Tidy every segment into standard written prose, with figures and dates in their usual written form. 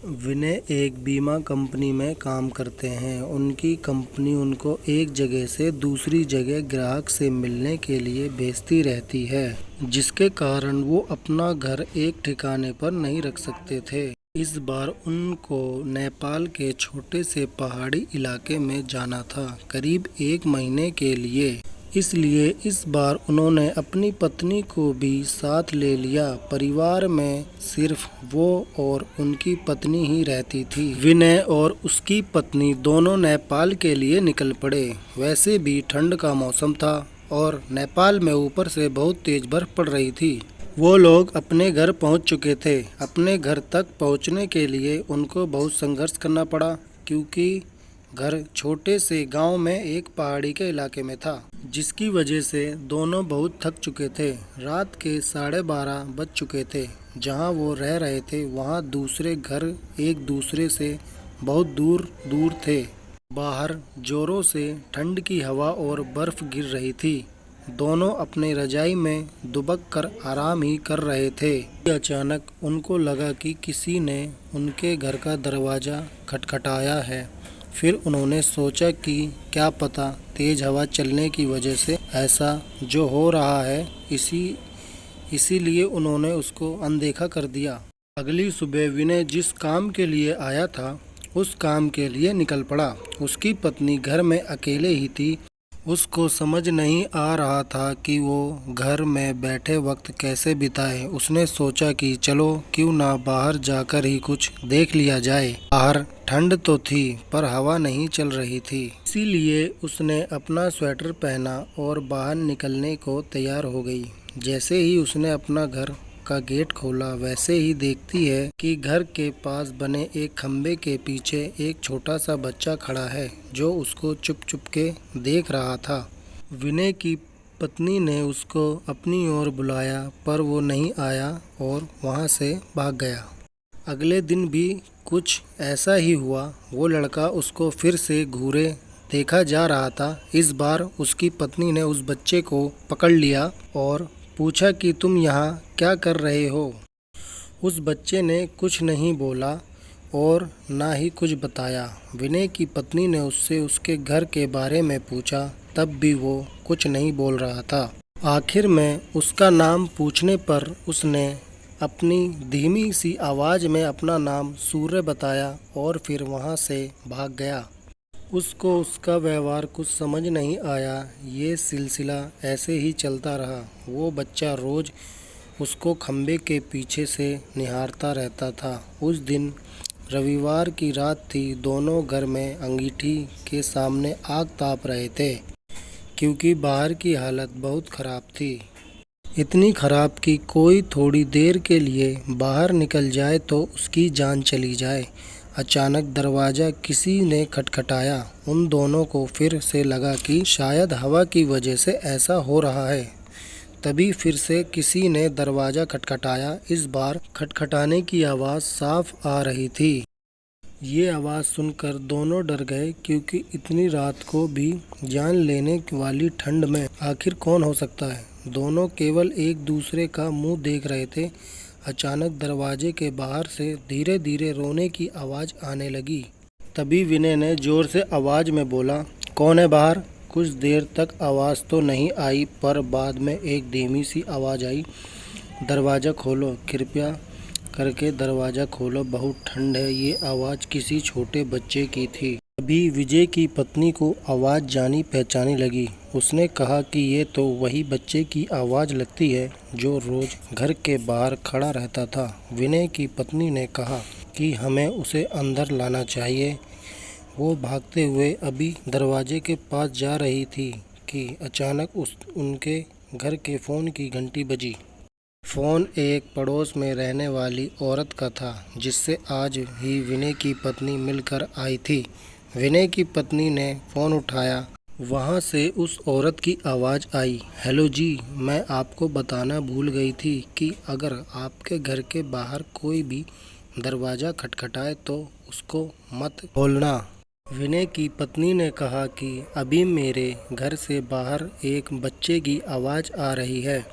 विनय एक बीमा कंपनी में काम करते हैं। उनकी कंपनी उनको एक जगह से दूसरी जगह ग्राहक से मिलने के लिए भेजती रहती है, जिसके कारण वो अपना घर एक ठिकाने पर नहीं रख सकते थे। इस बार उनको नेपाल के छोटे से पहाड़ी इलाके में जाना था, करीब 1 महीने के लिए। इसलिए इस बार उन्होंने अपनी पत्नी को भी साथ ले लिया। परिवार में सिर्फ वो और उनकी पत्नी ही रहती थी। विनय और उसकी पत्नी दोनों नेपाल के लिए निकल पड़े। वैसे भी ठंड का मौसम था और नेपाल में ऊपर से बहुत तेज बर्फ पड़ रही थी। वो लोग अपने घर पहुंच चुके थे। अपने घर तक पहुंचने के लिए उनको बहुत संघर्ष करना पड़ा, क्योंकि घर छोटे से गांव में एक पहाड़ी के इलाके में था, जिसकी वजह से दोनों बहुत थक चुके थे। रात के 12:30 बज चुके थे। जहां वो रह रहे थे वहां दूसरे घर एक दूसरे से बहुत दूर दूर थे। बाहर जोरों से ठंड की हवा और बर्फ गिर रही थी। दोनों अपने रजाई में दुबक कर आराम ही कर रहे थे। अचानक उनको लगा कि किसी ने उनके घर का दरवाज़ा खटखटाया है। फिर उन्होंने सोचा कि क्या पता तेज़ हवा चलने की वजह से ऐसा जो हो रहा है, इसीलिए उन्होंने उसको अनदेखा कर दिया। अगली सुबह विनय जिस काम के लिए आया था उस काम के लिए निकल पड़ा। उसकी पत्नी घर में अकेले ही थी। उसको समझ नहीं आ रहा था कि वो घर में बैठे वक्त कैसे बिताए। उसने सोचा कि चलो क्यों ना बाहर जाकर ही कुछ देख लिया जाए। बाहर ठंड तो थी पर हवा नहीं चल रही थी, इसीलिए उसने अपना स्वेटर पहना और बाहर निकलने को तैयार हो गई। जैसे ही उसने अपना घर का गेट खोला, वैसे ही देखती है कि घर के पास बने एक खम्बे के पीछे एक छोटा सा बच्चा खड़ा है, जो उसको चुप चुप के देख रहा था। विनय की पत्नी ने उसको अपनी ओर बुलाया, पर वो नहीं आया और वहाँ से भाग गया। अगले दिन भी कुछ ऐसा ही हुआ। वो लड़का उसको फिर से घूरे देखा जा रहा था। इस बार उसकी पत्नी ने उस बच्चे को पकड़ लिया और पूछा कि तुम यहाँ क्या कर रहे हो। उस बच्चे ने कुछ नहीं बोला और ना ही कुछ बताया। विनय की पत्नी ने उससे उसके घर के बारे में पूछा, तब भी वो कुछ नहीं बोल रहा था। आखिर में उसका नाम पूछने पर उसने अपनी धीमी सी आवाज़ में अपना नाम सूर्य बताया और फिर वहाँ से भाग गया। उसको उसका व्यवहार कुछ समझ नहीं आया। ये सिलसिला ऐसे ही चलता रहा। वो बच्चा रोज़ उसको खम्बे के पीछे से निहारता रहता था। उस दिन रविवार की रात थी। दोनों घर में अंगीठी के सामने आग ताप रहे थे, क्योंकि बाहर की हालत बहुत ख़राब थी। इतनी ख़राब कि कोई थोड़ी देर के लिए बाहर निकल जाए तो उसकी जान चली जाए। अचानक दरवाज़ा किसी ने खटखटाया। उन दोनों को फिर से लगा कि शायद हवा की वजह से ऐसा हो रहा है। तभी फिर से किसी ने दरवाज़ा खटखटाया। इस बार खटखटाने की आवाज़ साफ आ रही थी। ये आवाज़ सुनकर दोनों डर गए, क्योंकि इतनी रात को भी जान लेने वाली ठंड में आखिर कौन हो सकता है। दोनों केवल एक दूसरे का मुंह देख रहे थे। अचानक दरवाजे के बाहर से धीरे धीरे रोने की आवाज़ आने लगी। तभी विनय ने ज़ोर से आवाज़ में बोला, कौन है बाहर। कुछ देर तक आवाज़ तो नहीं आई, पर बाद में एक धीमी सी आवाज़ आई, दरवाज़ा खोलो, कृपया करके दरवाज़ा खोलो, बहुत ठंड है। ये आवाज़ किसी छोटे बच्चे की थी। अभी विजय की पत्नी को आवाज़ जानी पहचानी लगी। उसने कहा कि ये तो वही बच्चे की आवाज़ लगती है जो रोज़ घर के बाहर खड़ा रहता था। विनय की पत्नी ने कहा कि हमें उसे अंदर लाना चाहिए। वो भागते हुए अभी दरवाजे के पास जा रही थी कि अचानक उनके घर के फ़ोन की घंटी बजी। फ़ोन एक पड़ोस में रहने वाली औरत का था, जिससे आज ही विनय की पत्नी मिलकर आई थी। विनय की पत्नी ने फ़ोन उठाया। वहाँ से उस औरत की आवाज़ आई, हेलो जी, मैं आपको बताना भूल गई थी कि अगर आपके घर के बाहर कोई भी दरवाज़ा खटखटाए तो उसको मत खोलना। विनय की पत्नी ने कहा कि अभी मेरे घर से बाहर एक बच्चे की आवाज़ आ रही है।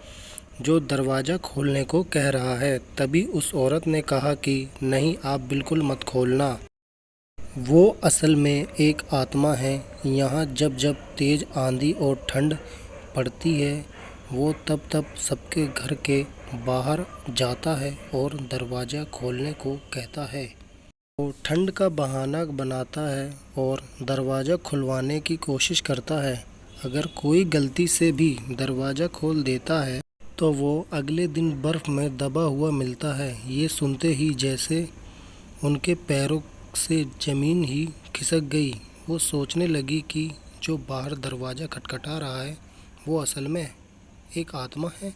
जो दरवाज़ा खोलने को कह रहा है। तभी उस औरत ने कहा कि नहीं, आप बिल्कुल मत खोलना। वो असल में एक आत्मा है। यहाँ जब जब तेज़ आंधी और ठंड पड़ती है, वो तब तब सबके घर के बाहर जाता है और दरवाज़ा खोलने को कहता है। वो ठंड का बहाना बनाता है और दरवाज़ा खुलवाने की कोशिश करता है। अगर कोई गलती से भी दरवाज़ा खोल देता है तो वो अगले दिन बर्फ़ में दबा हुआ मिलता है। ये सुनते ही जैसे उनके पैरों से ज़मीन ही खिसक गई। वो सोचने लगी कि जो बाहर दरवाज़ा खटखटा रहा है वो असल में एक आत्मा है।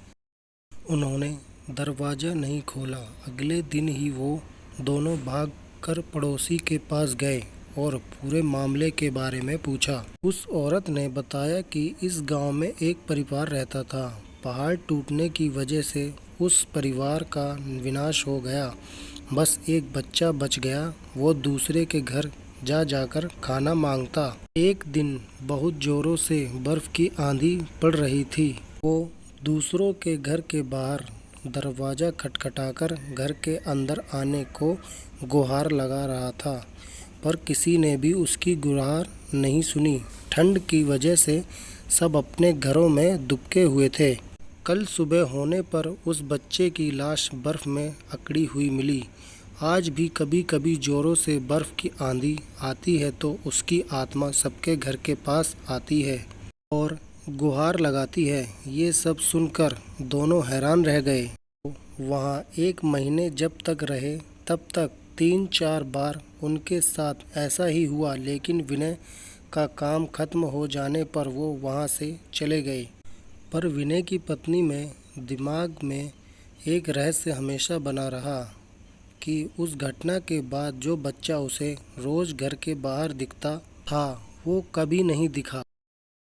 उन्होंने दरवाज़ा नहीं खोला। अगले दिन ही वो दोनों भाग कर पड़ोसी के पास गए और पूरे मामले के बारे में पूछा। उस औरत ने बताया कि इस गांव में एक परिवार रहता था। पहाड़ टूटने की वजह से उस परिवार का विनाश हो गया। बस एक बच्चा बच गया। वो दूसरे के घर जा जाकर खाना मांगता। एक दिन बहुत जोरों से बर्फ़ की आंधी पड़ रही थी। वो दूसरों के घर के बाहर दरवाज़ा खटखटाकर घर के अंदर आने को गुहार लगा रहा था, पर किसी ने भी उसकी गुहार नहीं सुनी। ठंड की वजह से सब अपने घरों में दुबके हुए थे। कल सुबह होने पर उस बच्चे की लाश बर्फ़ में अकड़ी हुई मिली। आज भी कभी कभी ज़ोरों से बर्फ़ की आंधी आती है तो उसकी आत्मा सबके घर के पास आती है और गुहार लगाती है। ये सब सुनकर दोनों हैरान रह गए। वहाँ एक महीने जब तक रहे तब तक 3-4 बार उनके साथ ऐसा ही हुआ, लेकिन विनय का काम खत्म हो जाने पर वो वहाँ से चले गए। पर विनय की पत्नी में दिमाग में एक रहस्य हमेशा बना रहा कि उस घटना के बाद जो बच्चा उसे रोज़ घर के बाहर दिखता था वो कभी नहीं दिखा।